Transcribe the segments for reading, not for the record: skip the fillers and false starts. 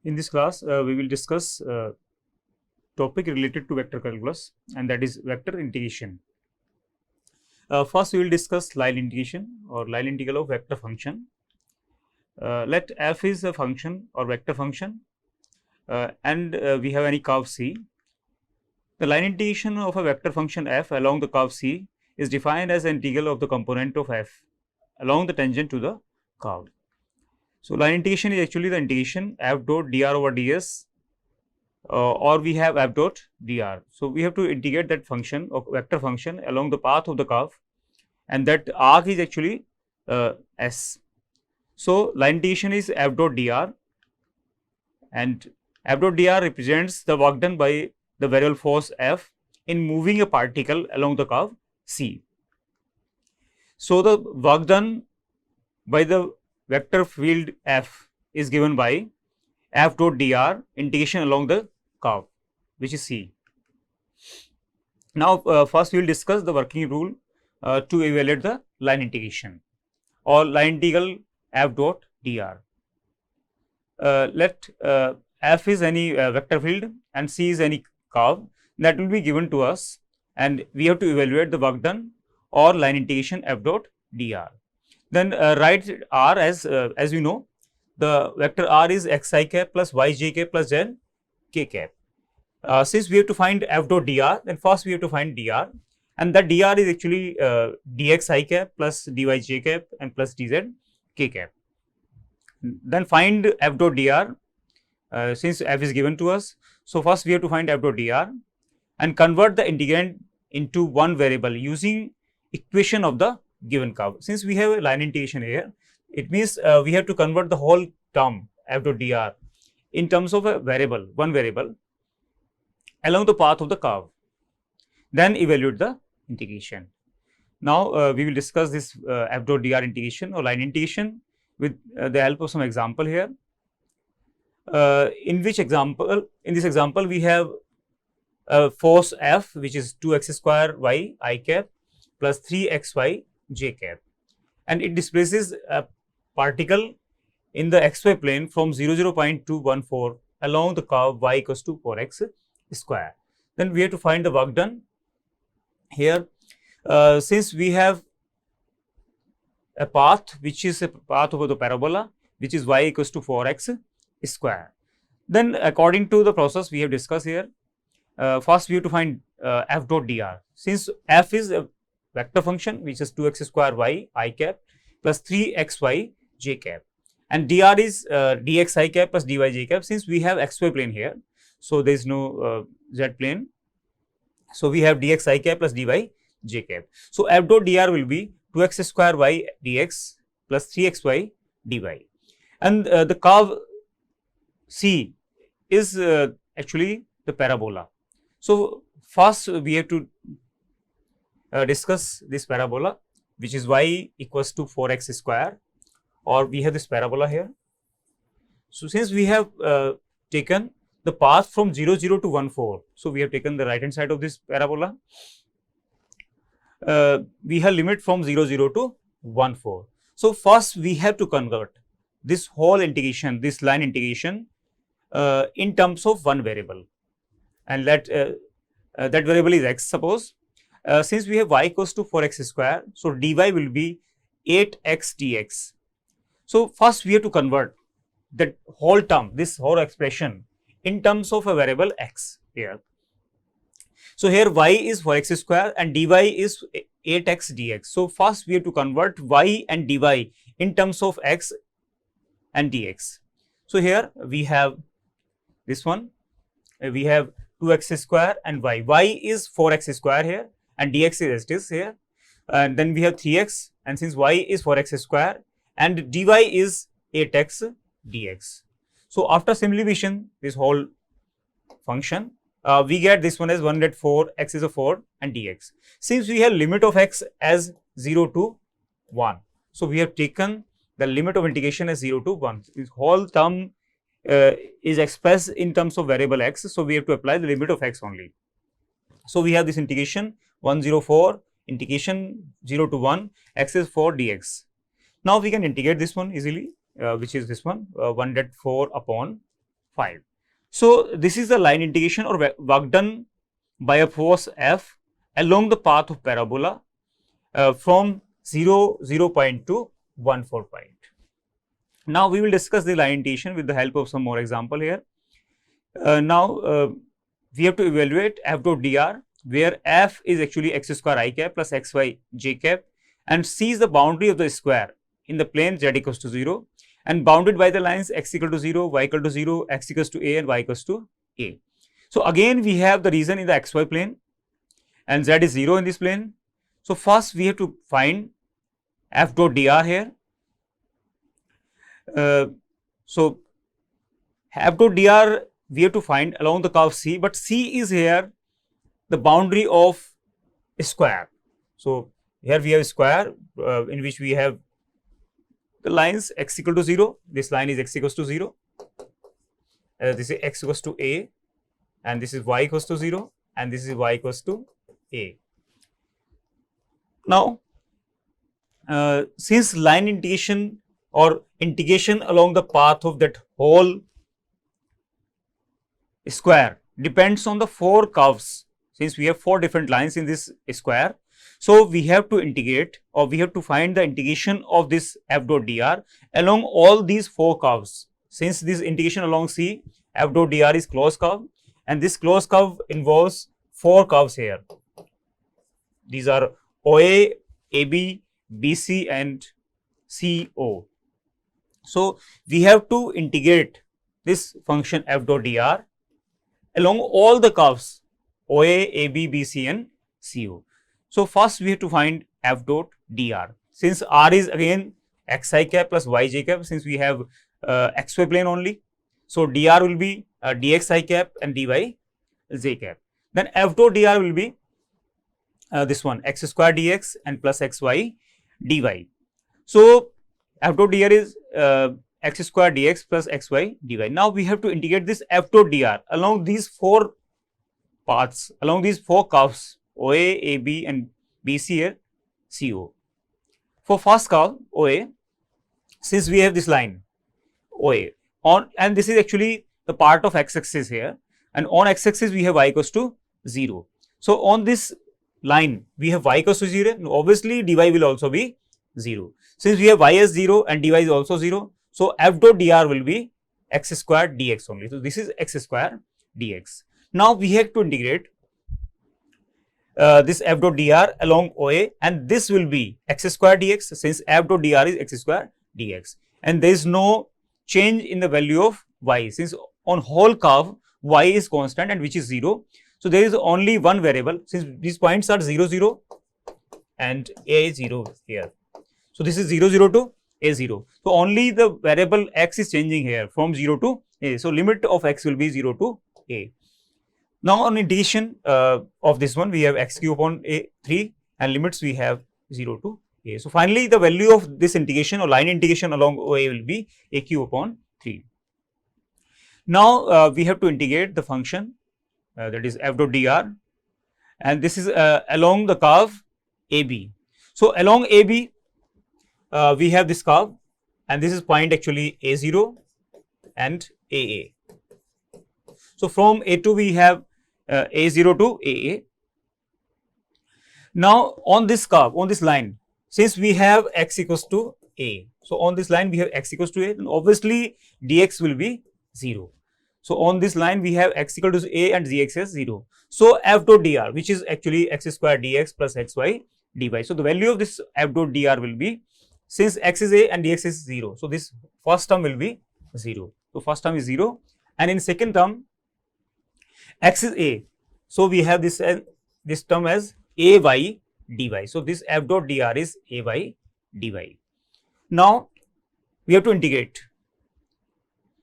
In this class, we will discuss topic related to vector calculus, and that is vector integration. First, we will discuss line integration or line integral of vector function. Let f is a function or vector function, and we have any curve C. The line integration of a vector function f along the curve C is defined as the integral of the component of f along the tangent to the curve. So, line integration is actually the integration f dot dr over ds, or we have f dot dr. So, we have to integrate that function of vector function along the path of the curve, and that arc is actually s. So, line integration is f dot dr, and f dot dr represents the work done by the variable force f in moving a particle along the curve C. So, the work done by the vector field f is given by f dot dr integration along the curve, which is C. Now, first we will discuss the working rule to evaluate the line integration or line integral f dot dr. Let f is any vector field and C is any curve that will be given to us, and we have to evaluate the work done or line integration f dot dr. Then write r as we know, the vector r is xi cap plus yj cap plus z k cap. Since we have to find f dot dr, then first we have to find dr, and that dr is actually dxi cap plus dyj cap and plus dz k cap. Then find f dot dr, since f is given to us. So, first we have to find f dot dr and convert the integrand into one variable using equation of the given curve. Since we have a line integration here, it means we have to convert the whole term f dot dr in terms of a variable, one variable along the path of the curve, then evaluate the integration. Now, we will discuss this f dot dr integration or line integration with the help of some example here. In this example we have force f, which is 2x square y I cap plus 3xy j cap, and it displaces a particle in the xy plane from 0.214 along the curve y equals to 4x square. Then we have to find the work done here. Since we have a path which is a path over the parabola, which is y equals to 4x square, then according to the process we have discussed here, first we have to find f dot dr. Since f is a vector function which is 2x square y I cap plus 3xy j cap, and dr is dxi cap plus dyj cap. Since we have xy plane here, so there is no z plane, so we have dxi cap plus dyj cap. So, f dot dr will be 2x square y dx plus 3xy dy, and the curve C is actually the parabola. So, first we have to discuss this parabola, which is y equals to 4x square, or we have this parabola here. So, since we have taken the path from 0 to 14, so we have taken the right hand side of this parabola. We have limit from 0 to 14. So, first we have to convert this whole integration, this line integration in terms of one variable, and let that variable is x. Suppose since we have y equals to 4x square, so dy will be 8x dx. So, first we have to convert that whole term, this whole expression in terms of a variable x here. So, here y is 4x square and dy is 8x dx. So, first we have to convert y and dy in terms of x and dx. So, here we have this one, we have 2x square and y is 4x square here and dx is as it is here, and then we have 3x, and since y is 4x square and dy is 8x dx. So, after simplification this whole function, we get this one as 104, x is a 4 and dx. Since we have limit of x as 0 to 1, so we have taken the limit of integration as 0 to 1. This whole term is expressed in terms of variable x, so we have to apply the limit of x only. So, we have this integration 104 integration 0 to 1 x is 4 dx. Now, we can integrate this one easily, which is this one 104 upon 5. So this is the line integration or work done by a force F along the path of parabola from 0 point to 1,4 point. Now we will discuss the line integration with the help of some more example here. Now we have to evaluate f dot dr, where f is actually x square I cap plus xy j cap, and c is the boundary of the square in the plane z equals to 0 and bounded by the lines x equal to 0, y equal to 0, x equals to a and y equals to a. So again we have the region in the xy plane and z is 0 in this plane. So first we have to find f dot dr here. So f dot dr we have to find along the curve C, but C is here the boundary of a square. So here we have a square in which we have the lines x equal to 0, this line is x equals to 0, this is x equals to a, and this is y equals to 0, and this is y equals to a. Now since line integration or integration along the path of that whole square depends on the 4 curves, since we have 4 different lines in this square, so we have to integrate, or we have to find the integration of this f dot dr along all these 4 curves. Since this integration along C, f dot dr is closed curve, and this closed curve involves 4 curves here. These are OA, AB, BC and CO. So we have to integrate this function f dot dr along all the curves OA, AB, BC and CO. So first we have to find f dot dr. Since r is again xi cap plus yj cap, since we have xy plane only, so dr will be dxi cap and dy j cap. Then f dot dr will be this one x square dx and plus xy dy. So f dot dr is x square dx plus xy dy. Now we have to integrate this f dot dr along these 4 paths, along these 4 curves OA, AB and BC and CO. For first curve OA, since we have this line OA on, and this is actually the part of x-axis here, and on x-axis we have y equals to 0. So on this line we have y equals to 0, obviously dy will also be 0. Since we have y as 0 and dy is also 0, so f dot dr will be x square dx only. So this is x square dx. Now we have to integrate this f dot dr along OA, and this will be x square dx, since f dot dr is x square dx, and there is no change in the value of y, since on whole curve y is constant and which is 0. So there is only one variable, since these points are 0, 0 and a 0 here. So this is 0, 0 to a 0. So only the variable x is changing here from 0 to a. So limit of x will be 0 to a. Now on integration of this one, we have x cube upon a 3, and limits we have 0 to a. So finally the value of this integration or line integration along OA will be a cube upon 3. Now we have to integrate the function that is f dot dr, and this is along the curve AB. So along AB we have this curve, and this is point actually A0 and AA. So from A2 we have A0 to AA. Now on this curve, on this line, since we have x equals to a, so on this line we have x equals to a, then obviously dx will be 0. So on this line we have x equal to a and dx is 0. So f dot dr, which is actually x square dx plus xy dy. So the value of this f dot dr will be, since x is a and dx is 0, so this first term will be 0. So first term is 0, and in second term x is a, so we have this term as ay dy. So this f dot dr is ay dy. Now we have to integrate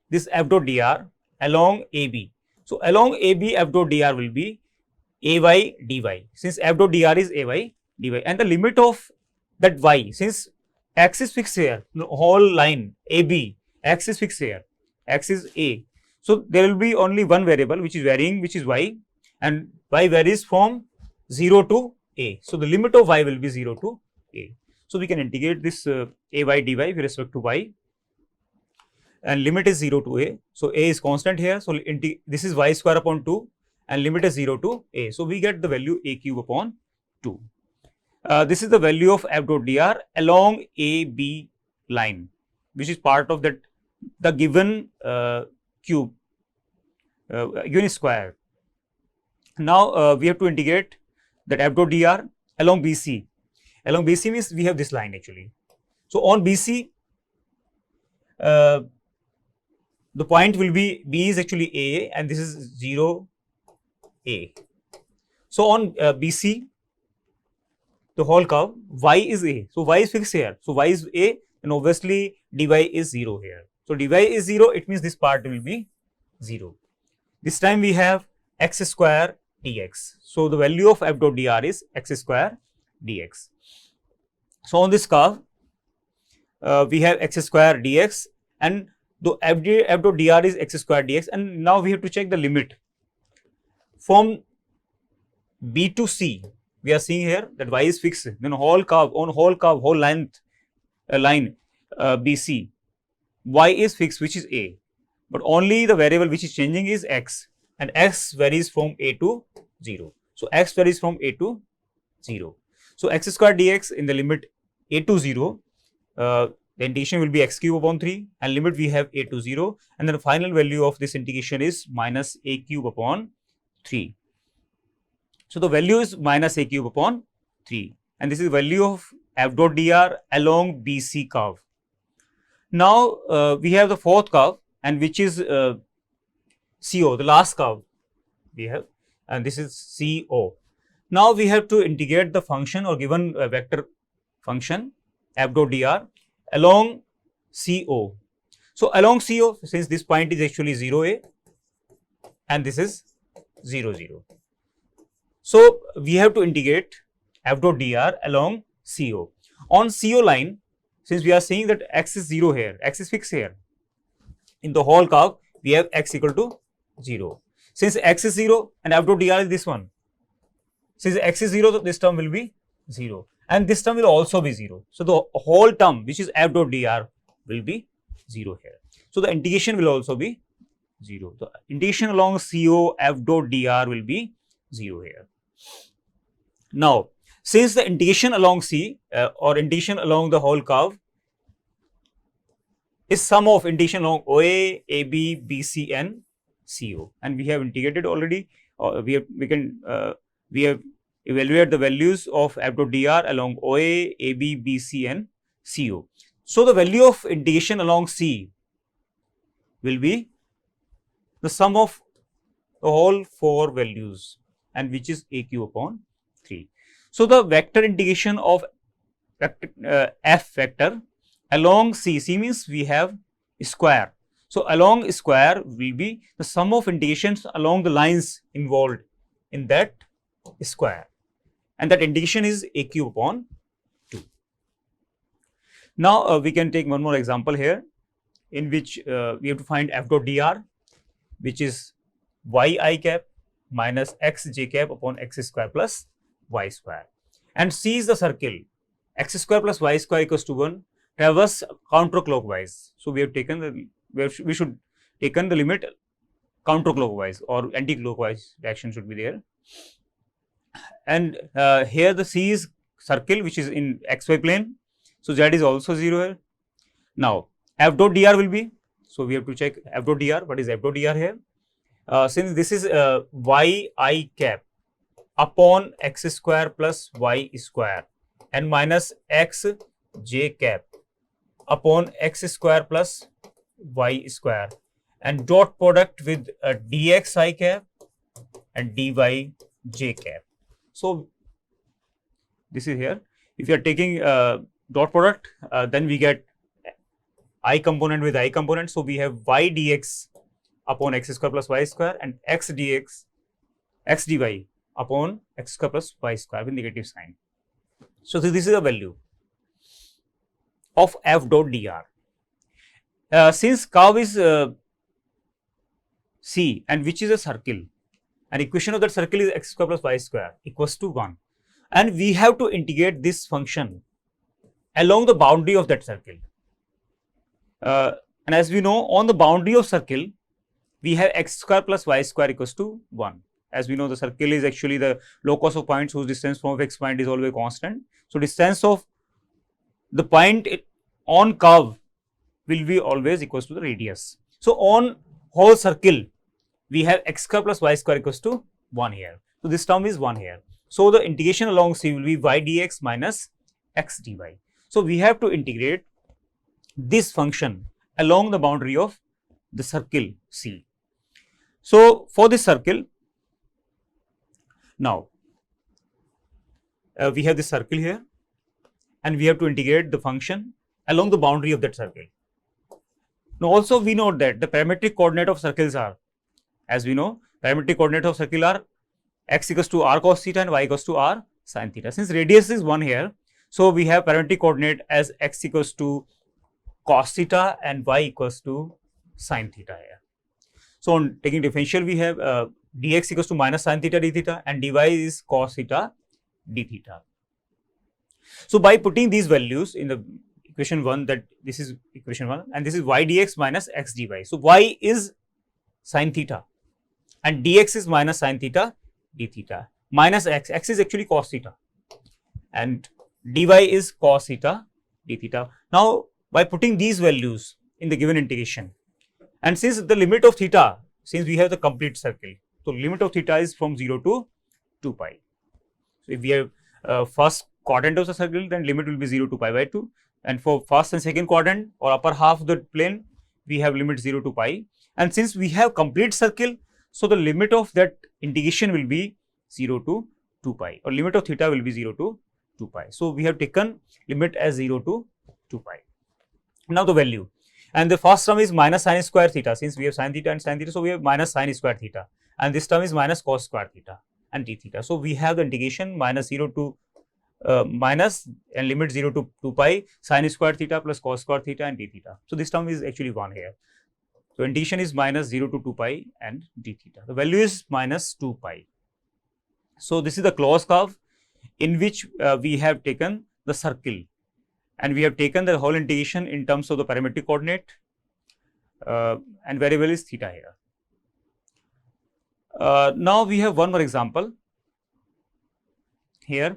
this f dot dr along AB. So along AB f dot dr will be ay dy, since f dot dr is ay dy, and the limit of that y, since x is fixed here, the whole line AB, x is fixed here, x is a. So there will be only one variable which is varying, which is y, and y varies from 0 to a. So the limit of y will be 0 to a. So we can integrate this ay dy with respect to y. and limit is 0 to a. So a is constant here. So this is y square upon 2 and limit is 0 to a. So we get the value a cube upon 2. This is the value of f dot dr along AB line, which is part of that the given cube unit square. Now we have to integrate that f dot dr along BC. Along BC means we have this line actually. So on BC, the point will be B is actually A and this is 0 A. So on BC, the whole curve y is A. So y is fixed here. So y is A and obviously dy is 0 here. So dy is 0, it means this part will be 0. This time we have x square dx. So the value of f dot dr is x square dx. So on this curve, we have x square dx and the f dot dr is x square dx, and now we have to check the limit from B to C. We are seeing here that y is fixed, then whole curve, whole length line BC, y is fixed, which is A, but only the variable which is changing is x, and x varies from A to 0. So x varies from A to 0. So x square dx in the limit A to 0, the integration will be x cube upon 3, and limit we have A to 0, and then the final value of this integration is minus A cube upon 3. So the value is minus A cube upon 3, and this is the value of f dot dr along BC curve. Now we have the fourth curve, and which is CO, the last curve we have, and this is CO. Now we have to integrate the function or given vector function f dot dr along CO. So along CO, since this point is actually 0 A and this is 0 0. So we have to integrate f dot dr along CO. On CO line, since we are saying that x is 0 here, x is fixed here, in the whole curve we have x equal to 0. Since x is 0 and f dot dr is this one, since x is 0, this term will be 0 and this term will also be 0. So the whole term which is f dot dr will be 0 here. So the integration will also be 0. The integration along CO f dot dr will be 0 here. Now, since the integration along C or integration along the whole curve is sum of integration along OA, AB, BC and CO, and we have integrated already, we have evaluated the values of f dot dr along OA, AB, BC and CO. So the value of integration along C will be the sum of the whole 4 values, and which is a cube upon 3. So the vector integration of f vector along C means we have square. So along square will be the sum of integrations along the lines involved in that square, and that integration is a cube upon 2. Now we can take one more example here, in which we have to find f dot dr, which is y I cap minus x j cap upon x square plus y square, and C is the circle. X square plus y square equals to 1, traverse counterclockwise. So we have taken the, we should taken the limit counterclockwise or anti-clockwise direction should be there, and here the C is circle which is in xy plane. So z is also 0 here. Now f dot dr will be, so we have to check f dot dr. What is f dot dr here? Since this is y I cap upon x square plus y square and minus x j cap upon x square plus y square, and dot product with dx I cap and dy j cap. So this is here. If you are taking dot product, then we get I component with I component. So we have y dx upon x square plus y square and x dx, x dy upon x square plus y square with negative sign. So this is the value of f dot dr. Since curve is C and which is a circle, and equation of that circle is x square plus y square equals to 1, and we have to integrate this function along the boundary of that circle. And And as we know, on the boundary of circle, we have x square plus y square equals to 1. As we know, the circle is actually the locus of points whose distance from a fixed point is always constant. So, distance of the point on curve will be always equals to the radius. So, on whole circle, we have x square plus y square equals to 1 here. So, this term is 1 here. So, the integration along C will be y dx minus x dy. So, we have to integrate this function along the boundary of the circle C. So, for this circle, now we have this circle here and we have to integrate the function along the boundary of that circle. Now, also we know that the parametric coordinate of circles are, as we know, parametric coordinate of circle are x equals to r cos theta and y equals to r sin theta. Since radius is 1 here, so we have parametric coordinate as x equals to cos theta and y equals to sin theta here. So, on taking differential, we have dx equals to minus sin theta d theta and dy is cos theta d theta. So, by putting these values in the equation 1, that this is equation 1 and this is y dx minus x dy. So, y is sin theta and dx is minus sin theta d theta, minus x is actually cos theta and dy is cos theta d theta. Now, by putting these values in the given integration, and since the limit of theta, since we have the complete circle, so limit of theta is from 0 to 2 pi. So, if we have first quadrant of the circle, then limit will be 0 to pi by 2, and for first and second quadrant or upper half of the plane, we have limit 0 to pi, and since we have complete circle, so the limit of that integration will be 0 to 2 pi, or limit of theta will be 0 to 2 pi. So, we have taken limit as 0 to 2 pi. Now, the value, and the first term is minus sin square theta, since we have sin theta and sin theta, so we have minus sin square theta, and this term is minus cos square theta and d theta. So, we have the integration minus 0 to minus and limit 0 to 2 pi sin square theta plus cos square theta and d theta. So, this term is actually 1 here. So, integration is minus 0 to 2 pi and d theta. The value is minus 2 pi. So, this is the closed curve in which we have taken the circle and we have taken the whole integration in terms of the parametric coordinate and variable is theta here. Now, we have one more example here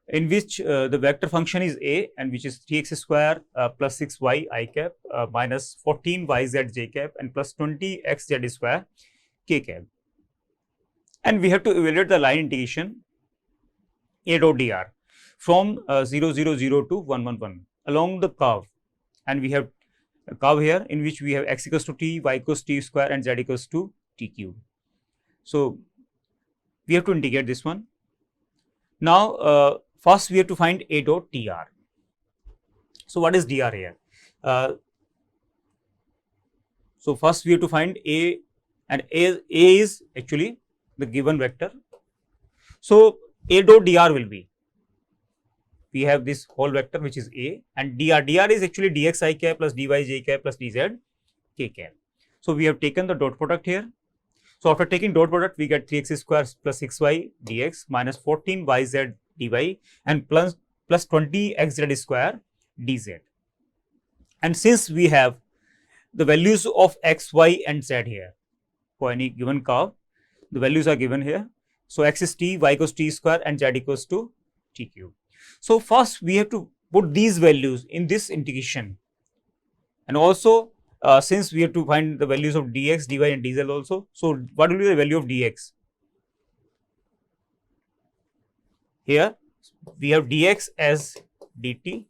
in which the vector function is a and which is 3x square plus 6y I cap minus 14yz j cap and plus 20xz square k cap. And we have to evaluate the line integration a dot dr from 0, 0, 0 to 1, 1, 1 along the curve, and we have a curve here in which we have x equals to t, y equals t square and z equals to t cube. So, we have to integrate this one. Now, first we have to find a dot dr. So, what is dr here? So, first we have to find a, and a is actually the given vector. So, a dot dr will be, we have this whole vector which is a, and dr is actually dx I cap plus dy j cap plus dz k cap. So, we have taken the dot product here. So, after taking dot product, we get 3x square plus 6y dx minus 14yz dy and plus 20xz square dz. And since we have the values of x, y and z here for any given curve, the values are given here. So, x is t, y equals t square and z equals to t cube. So, first we have to put these values in this integration, and also since we have to find the values of dx, dy and dz also. So, what will be the value of dx? Here we have dx as dt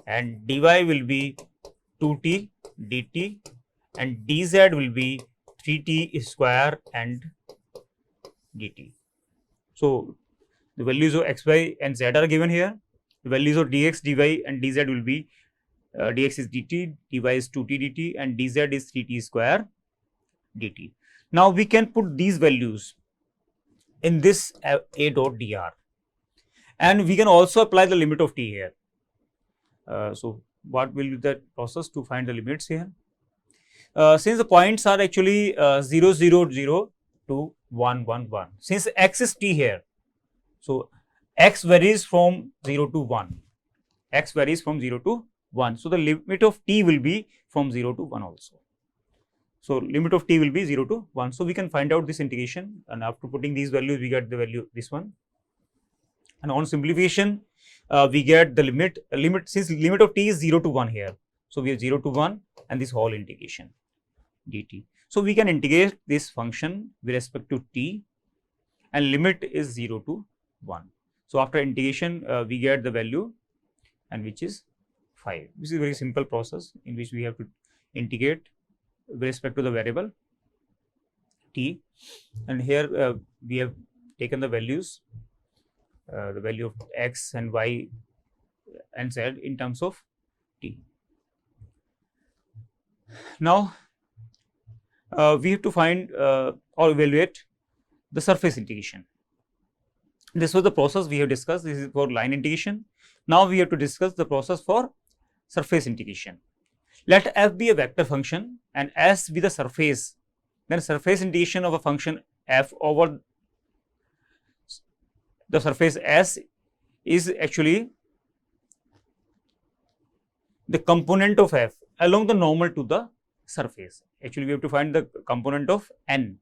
and dy will be 2t dt and dz will be 3t square and dt. So, the values of x, y and z are given here. The values of dx, dy and dz will be dx is dt, dy is 2t dt and dz is 3t square dt. Now, we can put these values in this a dot dr, and we can also apply the limit of t here. So, what will be the process to find the limits here? Since the points are actually 0, 0, 0 to 1, 1, 1. Since x is t here, so x varies from 0 to 1. X varies from 0 to 1. So, the limit of t will be from 0 to 1 also. So, limit of t will be 0 to 1. So, we can find out this integration, and after putting these values we get the value this one, and on simplification we get the limit since limit of t is 0 to 1 here. So, we have 0 to 1 and this whole integration dt. So, we can integrate this function with respect to t and limit is 0 to 1. So, after integration we get the value and which is 5. This is a very simple process in which we have to integrate with respect to the variable t, and here we have taken the values, the value of x and y and z in terms of t. Now, we have to find or evaluate the surface integration. This was the process we have discussed. This is for line integration. Now, we have to discuss the process for surface integration. Let f be a vector function and s be the surface, then surface integration of a function f over the surface s is actually the component of f along the normal to the surface. Actually, we have to find the component of n,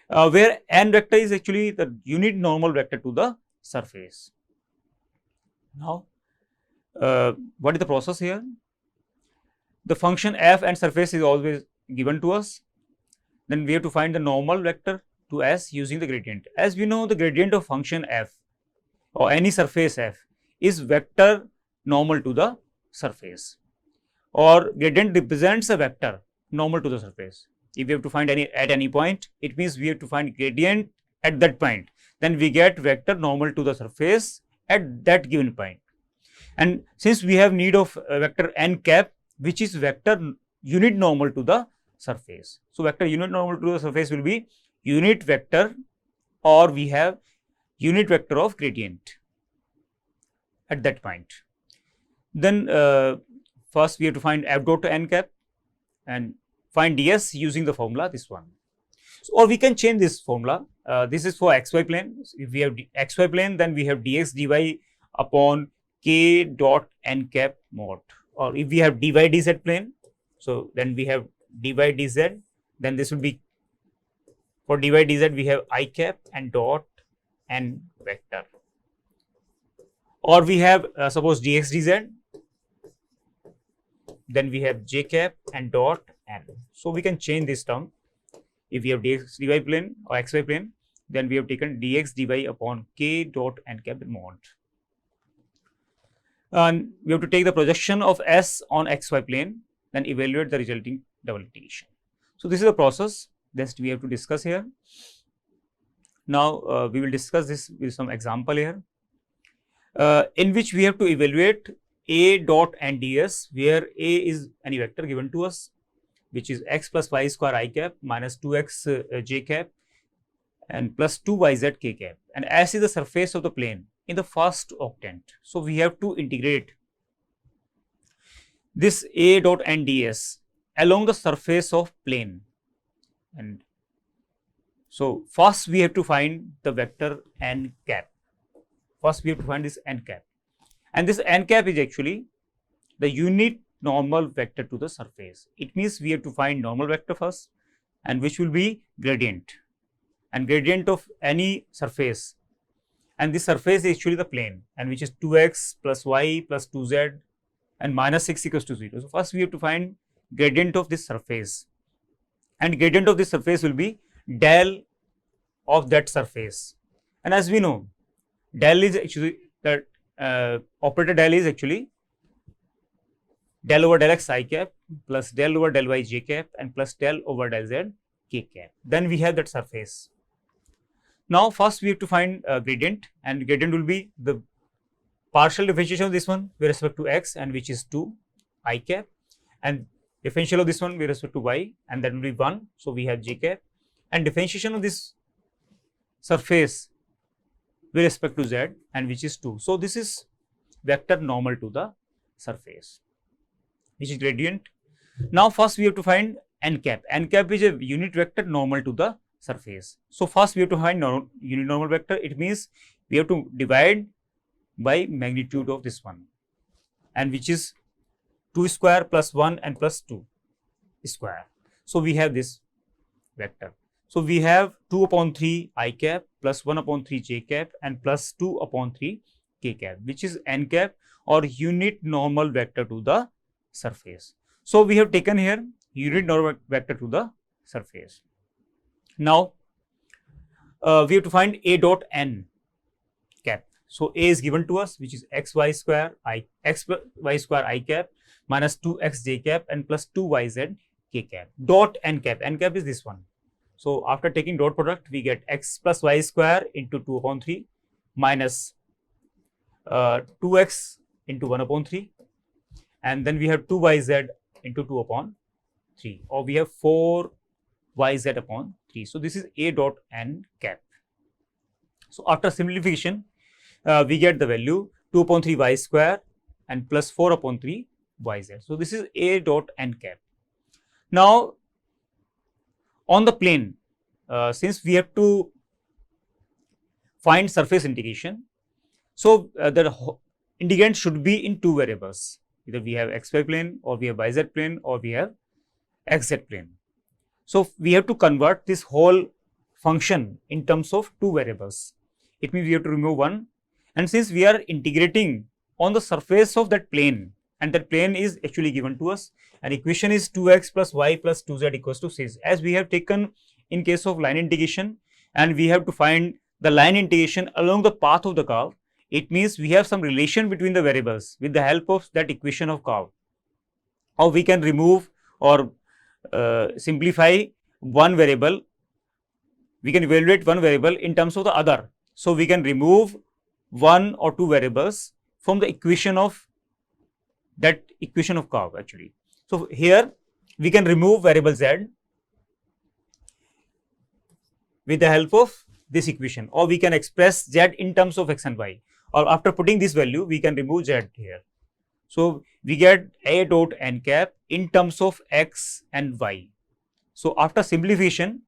where n vector is actually the unit normal vector to the surface. Now, what is the process here? The function f and surface is always given to us. Then we have to find the normal vector to s using the gradient. As we know, the gradient of function f or any surface f is vector normal to the surface, or gradient represents a vector normal to the surface. If we have to find at any point, it means we have to find gradient at that point. Then we get vector normal to the surface at that given point. And since we have need of vector n cap, which is vector unit normal to the surface. So, vector unit normal to the surface will be unit vector, or we have unit vector of gradient at that point. Then first we have to find f dot n cap and find ds using the formula this one. So, or we can change this formula. This is for xy plane. So, if we have xy plane, then we have dx dy upon k dot n cap mod, or if we have dy dz plane, so then we have dy dz, then this will be for dy dz we have I cap and dot n vector, or we have suppose dx dz, then we have j cap and dot n. So, we can change this term. If we have dx dy plane or xy plane, then we have taken dx dy upon k dot n cap mod. And we have to take the projection of s on xy plane, then evaluate the resulting double integration. So, this is the process that we have to discuss here. Now, we will discuss this with some example here, in which we have to evaluate a dot n ds, where a is any vector given to us, which is x plus y square I cap minus 2x j cap and plus 2yz k cap, and s is the surface of the plane in the first octant. So, we have to integrate this a dot n ds along the surface of plane. And so, first we have to find the vector n cap. First we have to find this n cap, and this n cap is actually the unit normal vector to the surface. It means we have to find normal vector first, and which will be gradient, and gradient of any surface, and this surface is actually the plane, and which is 2x plus y plus 2z and minus 6 equals to 0. So, first we have to find gradient of this surface, and gradient of this surface will be del of that surface. And as we know, del is actually that operator del is actually del over del x I cap plus del over del y j cap and plus del over del z k cap. Then we have that surface. Now, first we have to find gradient, and gradient will be the partial differentiation of this one with respect to x, and which is 2 I cap, and differential of this one with respect to y, and that will be 1. So, we have j cap, and differentiation of this surface with respect to z, and which is 2. So, this is vector normal to the surface, which is gradient. Now, first we have to find n cap. N cap is a unit vector normal to the surface. So, first we have to find unit normal vector. It means we have to divide by magnitude of this one, and which is 2 square plus 1 and plus 2 square. So we have this vector. So we have 2 upon 3 I cap plus 1 upon 3 j cap and plus 2 upon 3 k cap, which is n cap or unit normal vector to the surface. So we have taken here unit normal vector to the surface. Now we have to find a dot n cap. So a is given to us, which is x y square I cap minus 2x j cap and plus 2yz k cap. Dot n cap. N cap is this one. So after taking dot product, we get x plus y square into 2 upon 3 minus 2x into 1 upon 3, and then we have 2yz into 2 upon 3, or we have 4yz upon 3. So this is a dot n cap. So after simplification, we get the value 2 upon 3 y square and plus 4 upon 3 yz. So this is a dot n cap. Now on the plane, since we have to find surface integration, so the integrand should be in two variables. Either we have xy plane, or we have yz plane, or we have xz plane. So we have to convert this whole function in terms of two variables. It means we have to remove one, and since we are integrating on the surface of that plane, and that plane is actually given to us, and equation is 2x plus y plus 2z equals to 6, as we have taken in case of line integration, and we have to find the line integration along the path of the curve. It means we have some relation between the variables with the help of that equation of curve, or we can remove or simplify one variable. We can evaluate one variable in terms of the other. So we can remove one or two variables from the equation of that equation of curve actually. So here we can remove variable z with the help of this equation, or we can express z in terms of x and y, or after putting this value we can remove z here. So we get a dot n cap in terms of x and y. So after simplification,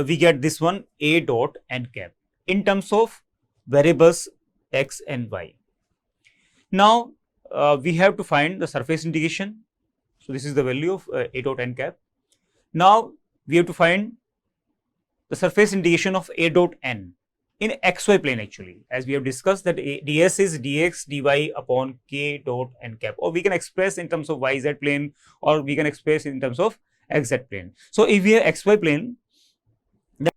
we get this one a dot n cap in terms of variables x and y. Now we have to find the surface integration. So this is the value of a dot n cap. Now we have to find the surface integration of a dot n in xy plane actually, as we have discussed that ds is dx dy upon k dot n cap, or we can express in terms of yz plane, or we can express in terms of xz plane. So if we have xy plane, then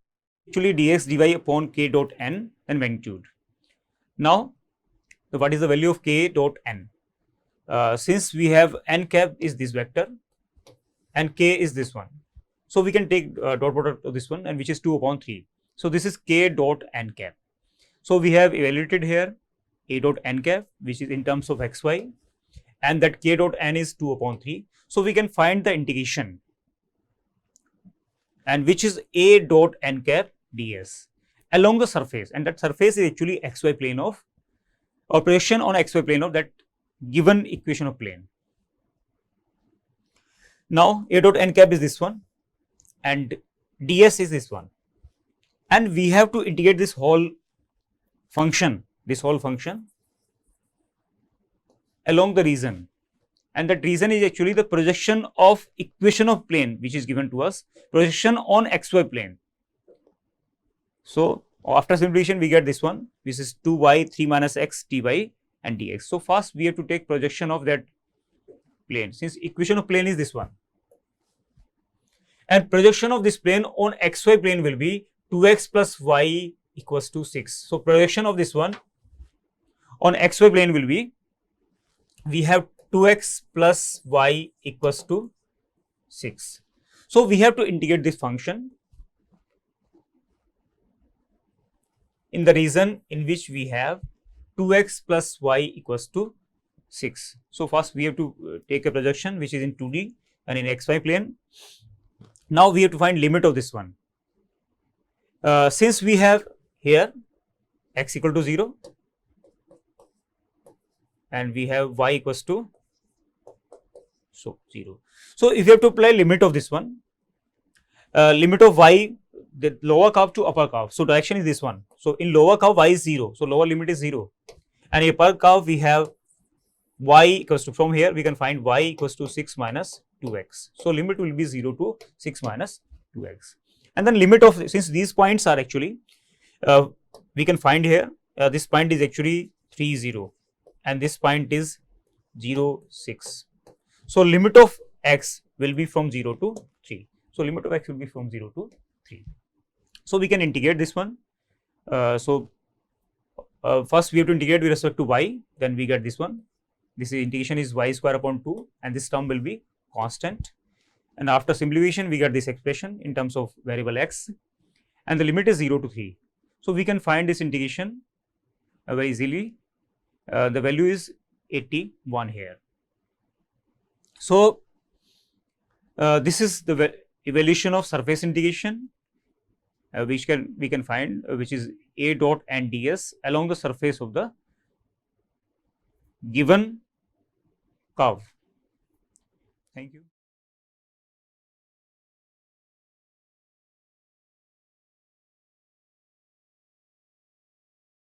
actually dx dy upon k dot n and magnitude. Now what is the value of k dot n? Since we have n cap is this vector and k is this one, so we can take dot product of this one, and which is 2 upon 3. So this is k dot n cap. So we have evaluated here a dot n cap, which is in terms of xy, and that k dot n is 2 upon 3. So we can find the integration, and which is a dot n cap ds along the surface, and that surface is actually xy plane of, or projection on xy plane of that given equation of plane. Now a dot n cap is this one, and ds is this one, and we have to integrate this whole function along the region, and that region is actually the projection of equation of plane which is given to us, projection on xy plane. So after simplification we get this one, which is 2y 3 minus x dy and dx. So first we have to take projection of that plane, since equation of plane is this one, and projection of this plane on xy plane will be 2x plus y equals to 6. So projection of this one on xy plane will be, we have 2x plus y equals to 6. So we have to integrate this function in the region in which we have 2x plus y equals to 6. So first we have to take a projection which is in 2D and in xy plane. Now we have to find limit of this one. Since we have here x equal to 0 and we have y equals to 0. So if you have to apply limit of this one, limit of y, the lower curve to upper curve. So direction is this one. So in lower curve y is 0. So lower limit is 0. And in upper curve we have y equals to, from here we can find y equals to 6 minus 2x. So, limit will be 0 to 6 minus 2x, and then limit of, since these points are actually we can find here this point is actually 3 0 and this point is 0 6. So, limit of x will be from 0 to 3. So, limit of x will be from 0 to 3. So, we can integrate this one. First we have to integrate with respect to y, then we get this one. This integration is y square upon 2 and this term will be constant, and after simplification we get this expression in terms of variable x, and the limit is 0 to 3. So, we can find this integration very easily. The value is 81 here. So, this is the evaluation of surface integration which we can find which is A dot and ds along the surface of the given curve. Thank you.